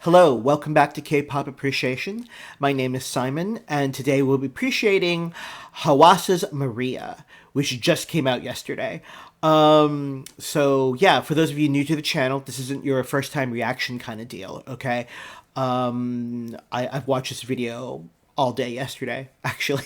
Hello, welcome back to K-Pop Appreciation. My name is Simon, and today we'll be appreciating Hwasa's Maria, which just came out yesterday. For those of you new to the channel, this isn't your first time reaction kind of deal, okay? I've watched this video all day yesterday, actually.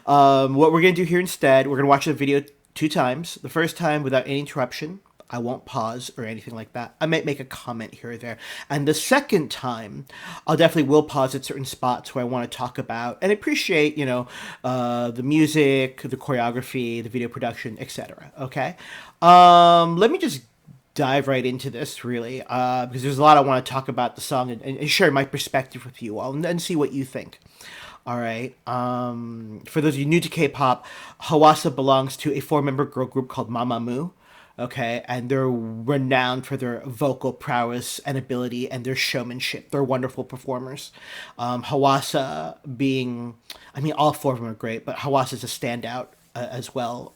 What we're gonna do here instead, we're gonna watch the video two times. The first time without any interruption. I won't pause or anything like that. I might make a comment here or there. And the second time, I'll definitely will pause at certain spots where I want to talk about and appreciate, the music, the choreography, the video production, etc. Okay? Let me just dive right into this, really, because there's a lot I want to talk about the song and share my perspective with you all and see what you think. All right. For those of you new to K-pop, Hwasa belongs to a four-member girl group called Mamamoo. Okay, and they're renowned for their vocal prowess and ability and their showmanship. They're wonderful performers. Hwasa being, all four of them are great, but Hwasa's a standout as well.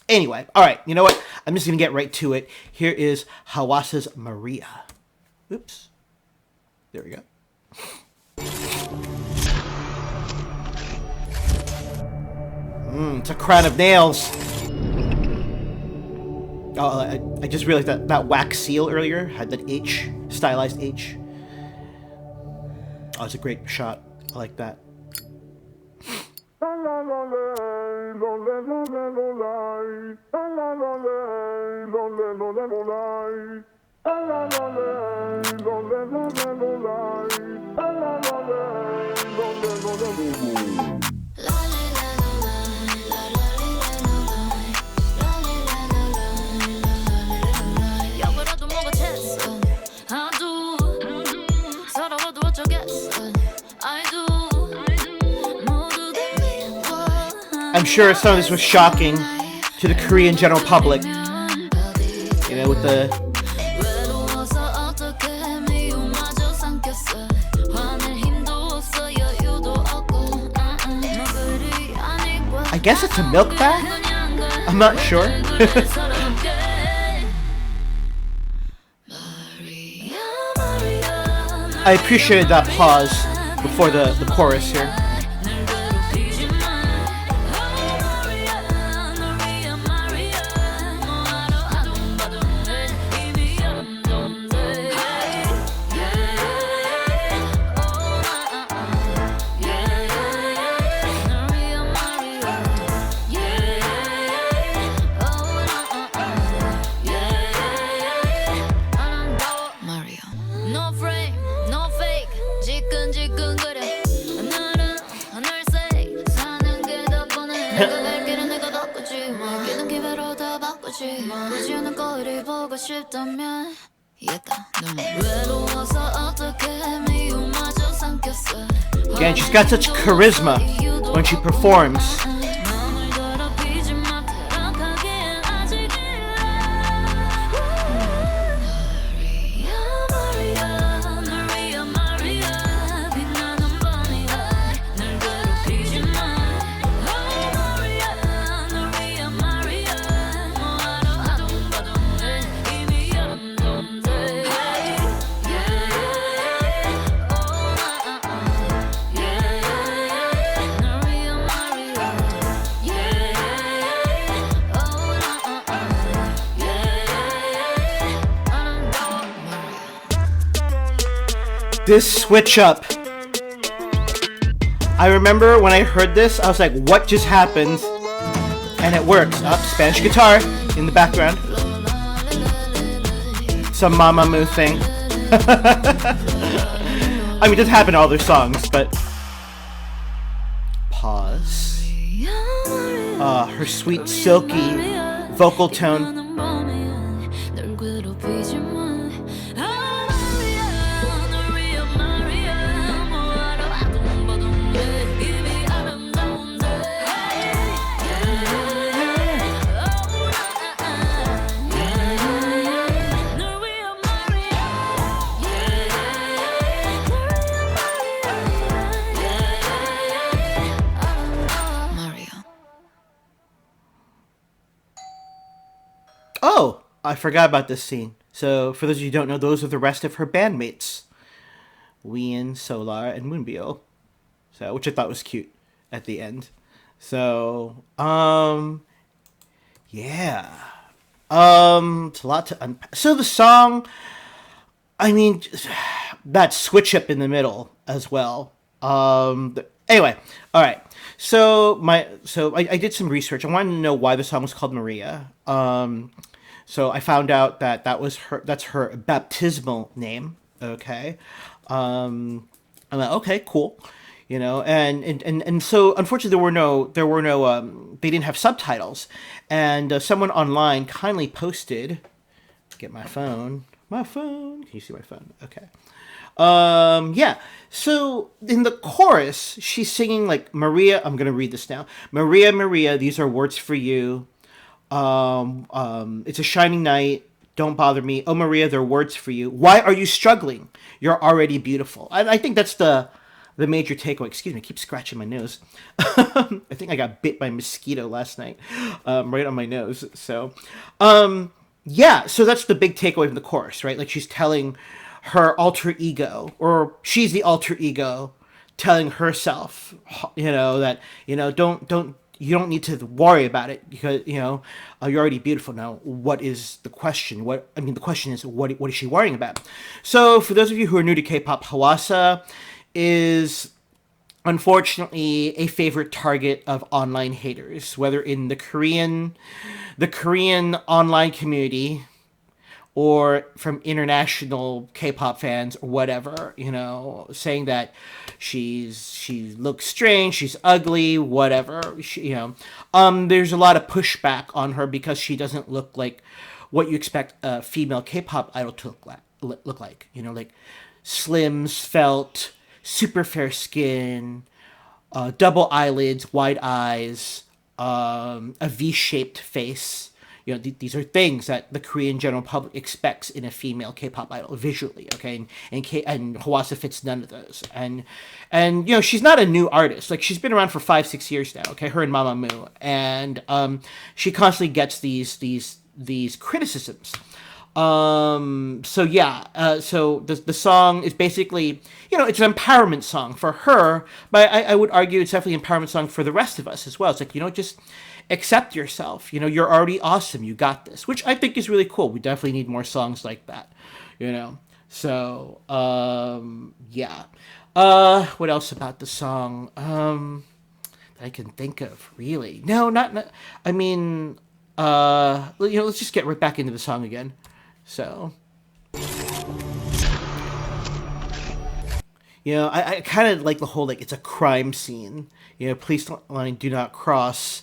Anyway, all right, you know what? I'm just going to get right to it. Here is Hwasa's Maria. Oops. There we go. It's a crown of nails. Oh, I just realized that wax seal earlier had that H, stylized H. Oh, it's a great shot. I like that. I'm sure some of this was shocking to the Korean general public. You know, with the... I guess it's a milk bag? I'm not sure. I appreciated that pause before the chorus here. Again, she's got such charisma when she performs. This switch up. I remember when I heard this, I was like, what just happened? And it works. Spanish guitar in the background. Some Mamamoo thing. It does happen in all their songs, but... Pause. Her sweet, silky vocal tone. Oh, I forgot about this scene. So, for those of you who don't know, those are the rest of her bandmates. Wien, Solar, and Moonbeam. So, which I thought was cute at the end. So, yeah. It's a lot to unpack. So the song, I mean, that switch up in the middle as well. Anyway, all right. So I did some research. I wanted to know why the song was called Maria. So I found out that that's her baptismal name. Okay. I'm like, okay, cool. And so unfortunately there were no they didn't have subtitles, and someone online kindly posted. Get my phone. Can you see my phone? Okay. Yeah. So in the chorus, she's singing like Maria. I'm gonna read this now. Maria, Maria, these are words for you. It's a shining night. Don't bother me. Oh, Maria, they're words for you. Why are you struggling? You're already beautiful. I think that's the major takeaway. Excuse me, I keep scratching my nose. I think I got bit by a mosquito last night, right on my nose. So, yeah, so that's the big takeaway from the chorus, right? Like she's telling her alter ego, or she's the alter ego, telling herself, that don't you don't need to worry about it because you're already beautiful. Now, what is the question? The question is what is she worrying about? So, for those of you who are new to K-pop, Hwasa is unfortunately a favorite target of online haters, whether in the Korean online community or from international K-pop fans or whatever, saying that she looks strange, she's ugly, whatever. There's a lot of pushback on her because she doesn't look like what you expect a female K-pop idol to look like. Like slim, svelte, super fair skin, double eyelids, wide eyes, a V-shaped face. These are things that the Korean general public expects in a female K-pop idol visually. Okay, and Hwasa fits none of those. And she's not a new artist. Like she's been around for 5-6 years now. Okay, her and Mamamoo, and she constantly gets these criticisms. So yeah, so the song is basically, it's an empowerment song for her, but I would argue it's definitely an empowerment song for the rest of us as well. It's like, just accept yourself. You're already awesome. You got this, which I think is really cool. We definitely need more songs like that, So, yeah. What else about the song? That I can think of, really. No, not I mean, let's just get right back into the song again. So, I kind of like the whole, like, it's a crime scene. Police line, do not cross.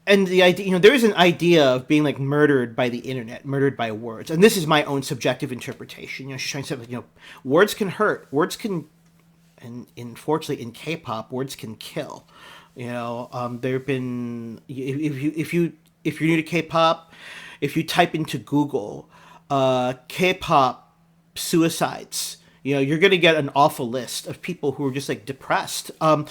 And the idea, there is an idea of being like murdered by the internet, murdered by words. And this is my own subjective interpretation. She's trying to say, words can hurt. Words can, and unfortunately in K-pop, words can kill. There have been, if you're new to K-pop, if you type into Google, K-pop suicides, you're gonna get an awful list of people who are just like depressed. And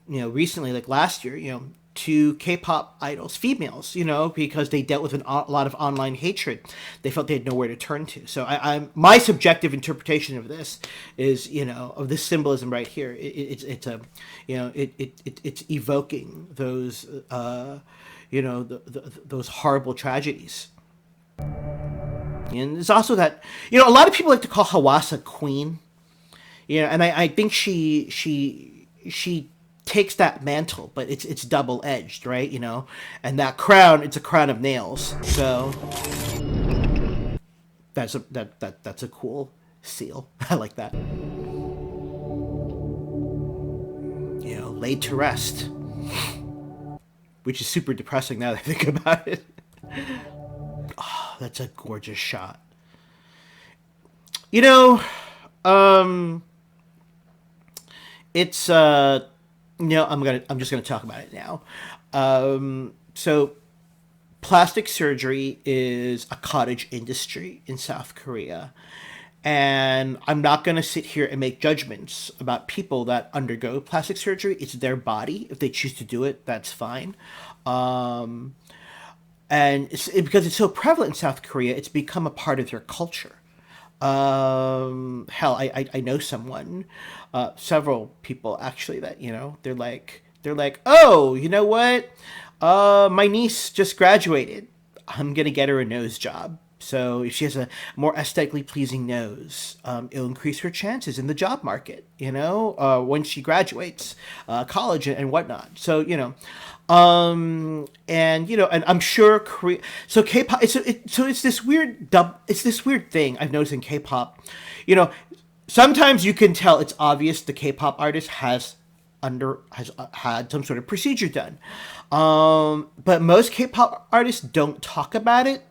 recently, like last year, two K-pop idols, females, because they dealt with a lot of online hatred, they felt they had nowhere to turn to. So my subjective interpretation of this is, of this symbolism right here. It's evoking those, those horrible tragedies. And it's also that, a lot of people like to call Hwasa queen, and I think she takes that mantle, but it's double edged, right? And that crown, it's a crown of nails. So that's a cool seal. I like that. Laid to rest, which is super depressing now that I think about it. Oh, that's a gorgeous shot. It's I'm just gonna talk about it now. So plastic surgery is a cottage industry in South Korea. And I'm not going to sit here and make judgments about people that undergo plastic surgery. It's their body. If they choose to do it, that's fine. Um, and because it's so prevalent in South Korea, it's become a part of their culture. Hell, I know someone, several people actually that, they're like, oh, you know what? My niece just graduated. I'm gonna get her a nose job. So if she has a more aesthetically pleasing nose, it'll increase her chances in the job market, when she graduates college and whatnot. So, and I'm sure so K-pop, so it's this weird it's this weird thing I've noticed in K-pop. You know, sometimes you can tell it's obvious the K-pop artist has had some sort of procedure done. But most K-pop artists don't talk about it,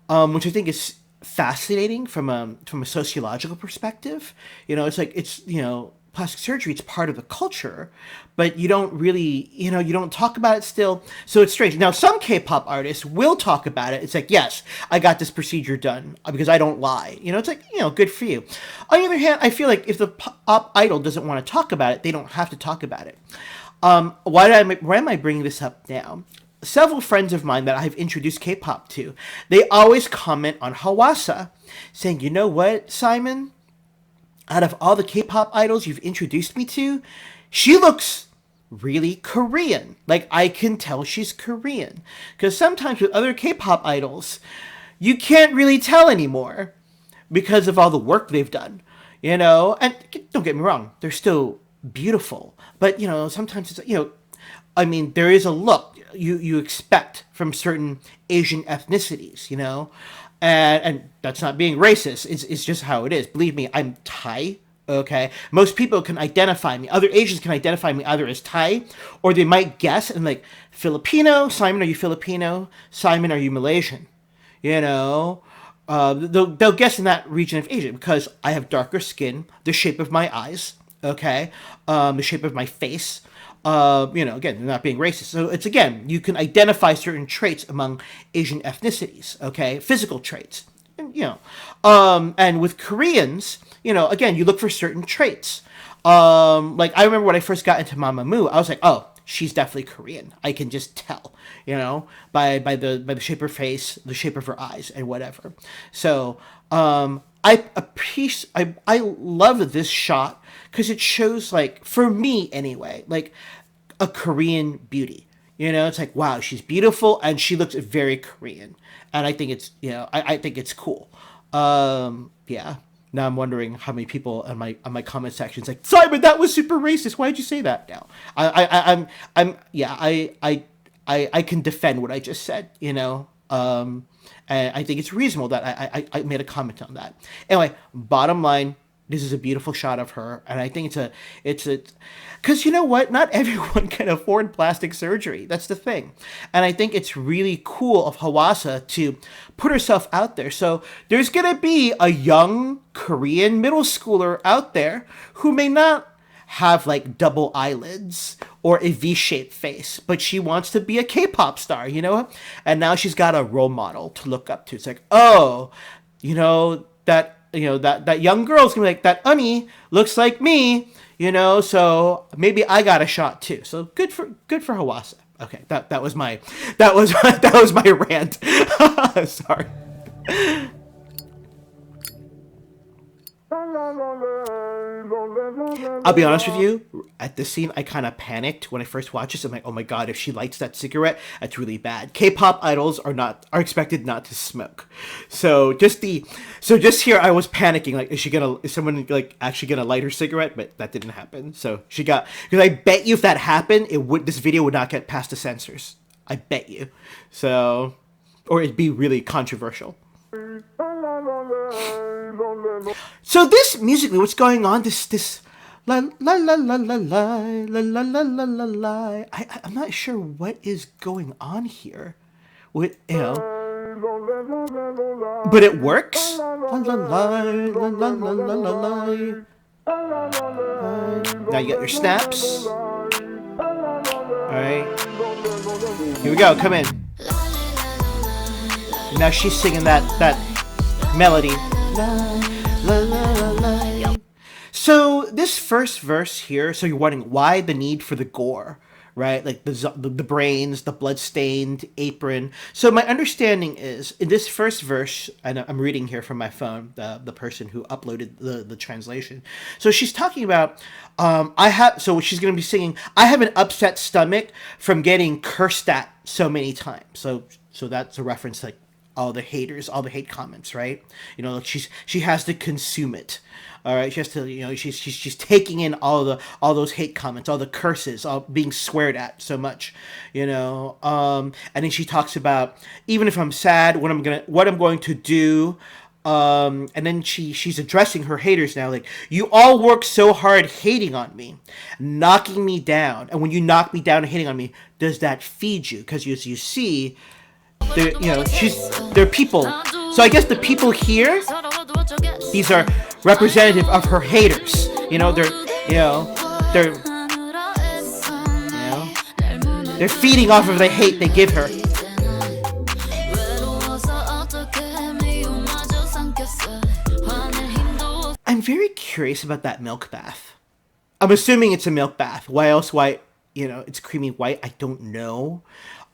which I think is fascinating from a sociological perspective. It's like plastic surgery. It's part of the culture, but you don't really you don't talk about it still. So it's strange. Now some K-pop artists will talk about it. It's like, yes, I got this procedure done because I don't lie. It's like, good for you. On the other hand, I feel like if the pop idol doesn't want to talk about it, they don't have to talk about it. Why am I bringing this up now? Several friends of mine that I've introduced K-pop to, they always comment on Hwasa, saying, you know what, Simon? Out of all the K-pop idols you've introduced me to, she looks really Korean. Like, I can tell she's Korean. Because sometimes with other K-pop idols, you can't really tell anymore because of all the work they've done. And don't get me wrong, they're still beautiful. But, sometimes it's, I mean, there is a look you expect from certain Asian ethnicities, and that's not being racist. It's just how it is. Believe me, I'm Thai. Okay, most people can identify me. Other Asians can identify me either as Thai, or they might guess and like Filipino. Simon, are you Filipino? Simon, are you Malaysian? They'll guess in that region of Asia because I have darker skin, the shape of my eyes. Okay, the shape of my face. Again, they're not being racist. So it's, again, you can identify certain traits among Asian ethnicities, okay? Physical traits. And with Koreans, again, you look for certain traits. Like, I remember when I first got into Mamamoo, I was like, oh, she's definitely Korean. I can just tell, by the shape of her face, the shape of her eyes, and whatever. So, I love this shot because it shows, like, for me anyway, like a Korean beauty. It's like, wow, she's beautiful and she looks very Korean, and I think it's I think it's cool. Yeah. Now I'm wondering how many people on my comment sections like, Simon, that was super racist. Why did you say that? Now I'm yeah, I can defend what I just said. And I think it's reasonable that I made a comment on that. Anyway, bottom line, this is a beautiful shot of her, and I think it's a, because you know what? Not everyone can afford plastic surgery. That's the thing, and I think it's really cool of Hwasa to put herself out there. So there's gonna be a young Korean middle schooler out there who may not have like double eyelids or a V-shaped face, but she wants to be a K-pop star, and now she's got a role model to look up to. It's like, oh, that young girl's gonna be like, that Unnie looks like me, so maybe I got a shot too. So good for Hwasa. Okay, that was my that was my rant. Sorry. I'll be honest with you, at this scene, I kind of panicked when I first watched this. I'm like, oh my god, if she lights that cigarette, that's really bad. K-pop idols are expected not to smoke. So just here, I was panicking, like, is someone like actually gonna light her cigarette? But that didn't happen. So because I bet you if that happened, this video would not get past the censors. I bet you. So, or it'd be really controversial. So this musically, what's going on? This la la la la la la la la la la la la. I'm not sure what is going on here. But it works. La la la la la la la la la. Now you got your snaps. All right. Here we go. Come in. Now she's singing that melody. La, la, la, la. So this first verse here, so you're wondering why the need for the gore, right? Like the brains, the blood-stained apron. So my understanding is in this first verse, and I'm reading here from my phone, the person who uploaded the translation. So she's talking about, so she's going to be singing, I have an upset stomach from getting cursed at so many times. So that's a reference to, like, all the haters, all the hate comments, right? You know, like she has to consume it. All right, she has to, you know, she's taking in all those hate comments, all the curses, all being sweared at so much, you know. And then she talks about, even if I'm sad, what I'm going to do. And then she's addressing her haters now, like, you all work so hard hating on me, knocking me down, and when you knock me down and hating on me, does that feed you? Because as you see, they're people. So I guess the people here, these are representative of her haters. You know, they're feeding off of the hate they give her. I'm very curious about that milk bath. I'm assuming it's a milk bath. Why else? Why, it's creamy white? I don't know.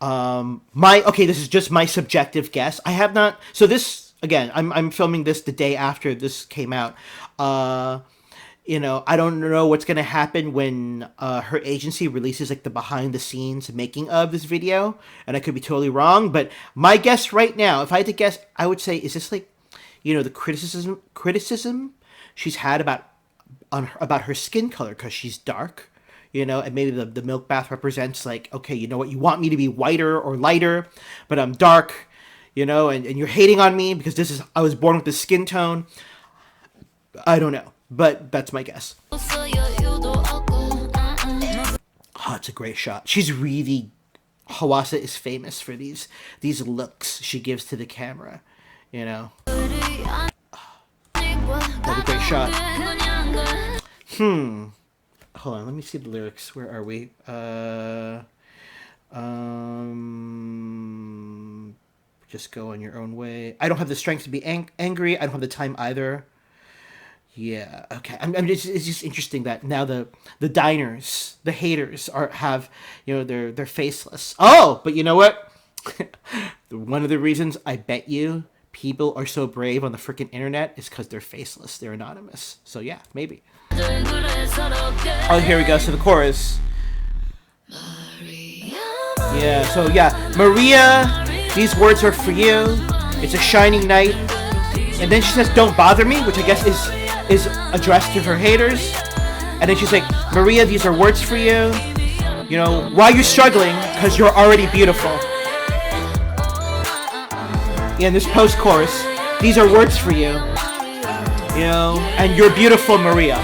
This is just my subjective guess. I have not. So this, again, I'm filming this the day after this came out. I don't know what's gonna happen when her agency releases, like, the behind the scenes making of this video, and I could be totally wrong. But my guess right now, if I had to guess, I would say, is this like, the criticism she's had about her skin color because she's dark. And maybe the milk bath represents, like, okay, you know what, you want me to be whiter or lighter, but I'm dark, and you're hating on me because I was born with this skin tone. I don't know, but that's my guess. Oh, it's a great shot. Hwasa is famous for these looks she gives to the camera, What a great shot. Hold on, let me see the lyrics. Where are we? Just go on your own way. I don't have the strength to be angry. I don't have the time either. Yeah, okay. It's just interesting that now the diners, the haters have they're faceless. Oh, but you know what? One of the reasons I bet you people are so brave on the freaking internet is because they're faceless. They're anonymous. So yeah, maybe. Oh, here we go. So the chorus. Yeah, so yeah. Maria, these words are for you. It's a shining night. And then she says, don't bother me, which I guess is addressed to her haters. And then she's like, Maria, these are words for you. Why you're struggling? Because you're already beautiful. Yeah, in this post-chorus, these are words for you. And you're beautiful, Maria.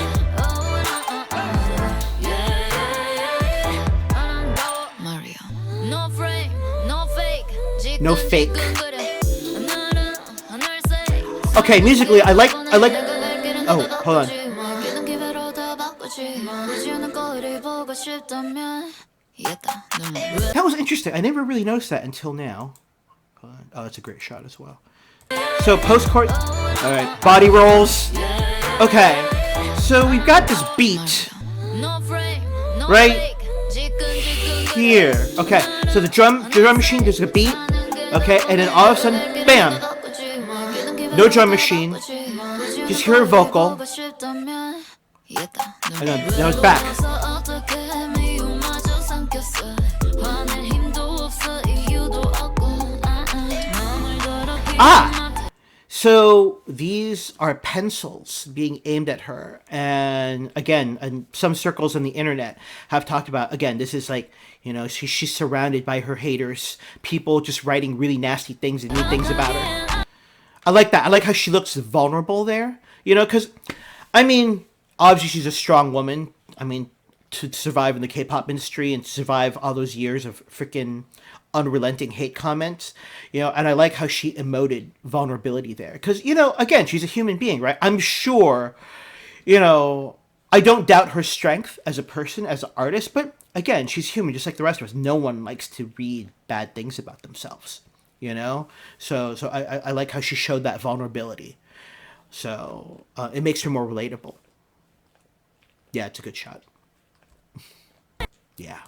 No fake. Okay, musically, I like. Oh, hold on. That was interesting. I never really noticed that until now. Oh, that's a great shot as well. So post-chorus. All right, body rolls. Okay, so we've got this beat right here. Okay, so the drum machine, there's a beat. Okay, and then all of a sudden, bam! No drum machine. Just hear a vocal. And then now it's back. So these are pencils being aimed at her. And again, and some circles on the internet have talked about, again, this is like, she's surrounded by her haters, people just writing really nasty things and mean things about her. I like that. I like how she looks vulnerable there, because, obviously she's a strong woman. To survive in the K-pop industry and to survive all those years of freaking unrelenting hate comments, and I like how she emoted vulnerability there. Because, again, she's a human being, right? I'm sure, I don't doubt her strength as a person, as an artist, but again, she's human, just like the rest of us. No one likes to read bad things about themselves, So I like how she showed that vulnerability. So it makes her more relatable. Yeah, it's a good shot. Yeah.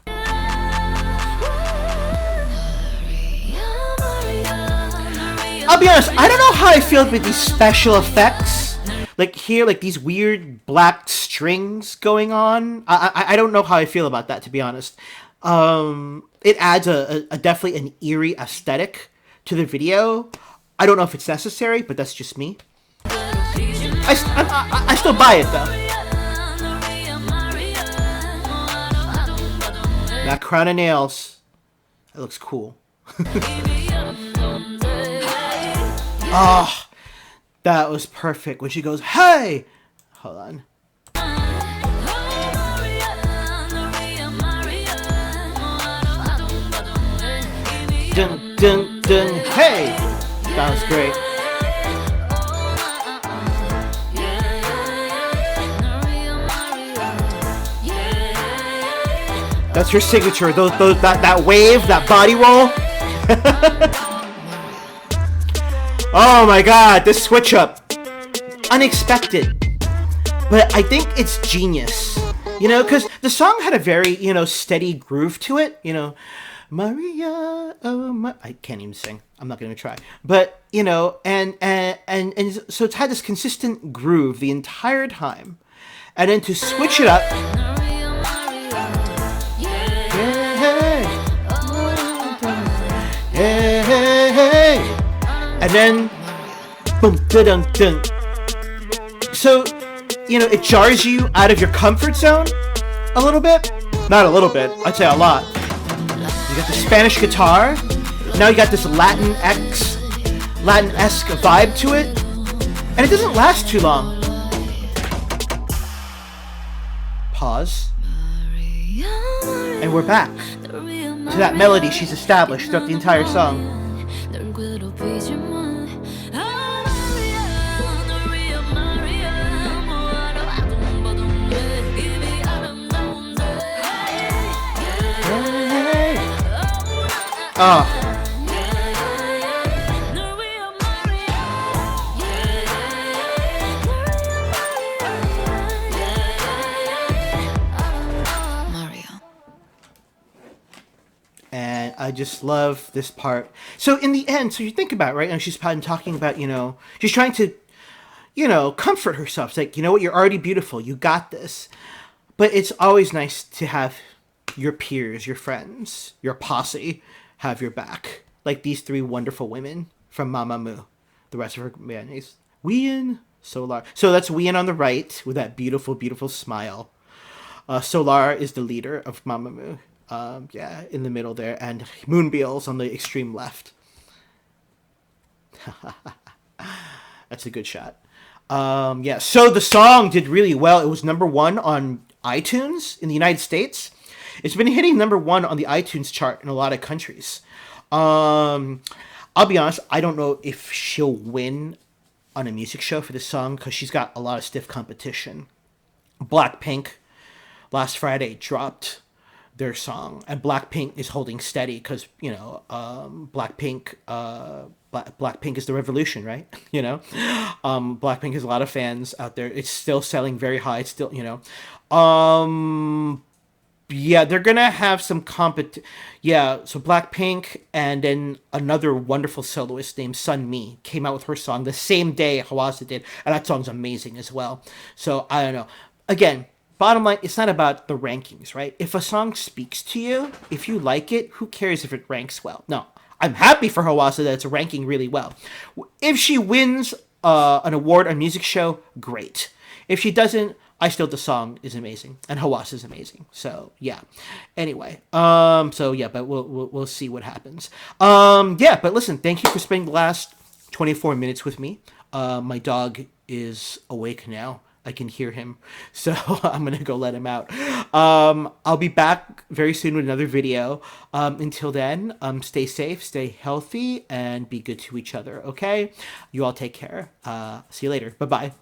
I'll be honest, I don't know how I feel with these special effects. Like here, like these weird black strings going on. I don't know how I feel about that, to be honest. It adds a definitely an eerie aesthetic to the video. I don't know if it's necessary, but that's just me. I still buy it though. That crown of nails. That looks cool. Oh, that was perfect. When she goes, hey! Hold on. Dun, dun, dun, hey! That was great. That's her signature. That wave, that body roll. Oh my god, this switch up. Unexpected. But I think it's genius. You know, because the song had a very, you know, steady groove to it. You know, Maria, oh, I can't even sing. I'm not going to try. But, you know, and so it's had this consistent groove the entire time. And then to switch it up. Hey, hey, hey. And then, boom, dun, dun. So, you know, it jars you out of your comfort zone a little bit. Not a little bit, I'd say a lot. You got the Spanish guitar. Now you got this Latin-esque vibe to it. And it doesn't last too long. Pause. And we're back to that melody she's established throughout the entire song. Oh. And I just love this part. So in the end, so you think about it, right? And she's talking about, you know, she's trying to, you know, comfort herself. It's like, you know what, you're already beautiful. You got this. But it's always nice to have your peers, your friends, your posse have your back. Like these three wonderful women from Mamamoo. The rest of her mayonnaise. Wheein, Solar. So that's Wheein on the right with that beautiful, beautiful smile. Solar is the leader of Mamamoo. Yeah, in the middle there. And Moonbeals on the extreme left. That's a good shot. Yeah, so the song did really well. It was #1 on iTunes in the United States. It's been hitting #1 on the iTunes chart in a lot of countries. I'll be honest, I don't know if she'll win on a music show for this song because she's got a lot of stiff competition. Blackpink last Friday dropped their song, and Blackpink is holding steady because, you know, Blackpink is the revolution, right? You know, Blackpink has a lot of fans out there. It's still selling very high. It's still, you know, yeah, they're gonna have some Yeah, so Blackpink and then another wonderful soloist named Sunmi came out with her song the same day Hwasa did, and that song's amazing as well. So I don't know. Again, bottom line, it's not about the rankings, right? If a song speaks to you, if you like it, who cares if it ranks well? No, I'm happy for Hwasa that it's ranking really well. If she wins an award on music show, great. If she doesn't, I still, the song is amazing and Hwasa is amazing. So yeah. Anyway, so yeah, but we'll see what happens. Yeah, but listen, thank you for spending the last 24 minutes with me. My dog is awake now. I can hear him, so I'm gonna go let him out. I'll be back very soon with another video. Until then, stay safe, stay healthy, and be good to each other. Okay, you all take care. See you later. Bye bye.